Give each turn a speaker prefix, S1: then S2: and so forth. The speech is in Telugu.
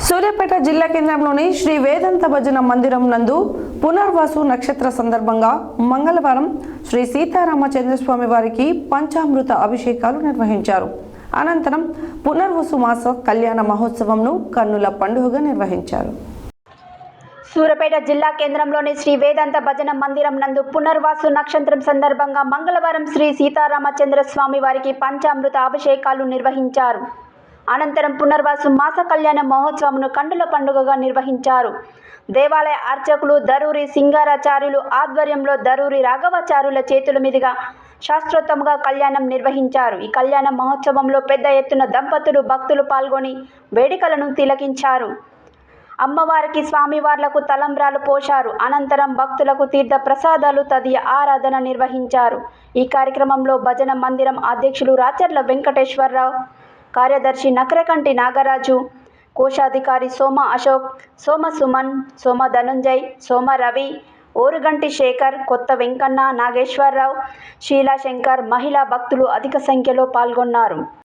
S1: సూర్యాపేట జిల్లా కేంద్రంలోని శ్రీ వేదాంత భజన మందిరం నందు పునర్వాసు నక్షత్ర సందర్భంగా మంగళవారం శ్రీ సీతారామచంద్రస్వామి వారికి పంచామృత అభిషేకాలు నిర్వహించారు. అనంతరం పునర్వసు మాస కళ్యాణ మహోత్సవంను కన్నుల పండుగగా నిర్వహించారు.
S2: సూర్యాపేట జిల్లా కేంద్రంలోని శ్రీ వేదాంత భజన మందిరం నందు పునర్వాసు నక్షత్రం సందర్భంగా మంగళవారం శ్రీ సీతారామచంద్ర స్వామి వారికి పంచామృత అభిషేకాలు నిర్వహించారు. అనంతరం పునర్వాసు మాస కళ్యాణ మహోత్సవంను కండుల పండుగగా నిర్వహించారు. దేవాలయ అర్చకులు దరూరి సింగారాచార్యులు ఆధ్వర్యంలో దరూరి రాఘవాచార్యుల చేతుల మీదుగా శాస్త్రోత్తముగా కళ్యాణం నిర్వహించారు. ఈ కళ్యాణ మహోత్సవంలో పెద్ద ఎత్తున దంపతులు భక్తులు పాల్గొని వేడుకలను తిలకించారు. అమ్మవారికి స్వామివార్లకు తలంబ్రాలు పోశారు. అనంతరం భక్తులకు తీర్థ ప్రసాదాలు తదియ ఆరాధన నిర్వహించారు. ఈ కార్యక్రమంలో భజన మందిరం అధ్యక్షులు రాచర్ల వెంకటేశ్వరరావు, కార్యదర్శి నకరకంటి నాగరాజు, కోశాధికారి సోమ అశోక్, సోమ సుమన్, సోమ ధనుంజయ్, సోమ రవి, ఓరుగంటి శేఖర్, కొత్త వెంకన్న, నాగేశ్వరరావు, శీలాశంకర్, మహిళా భక్తులు అధిక సంఖ్యలో పాల్గొన్నారు.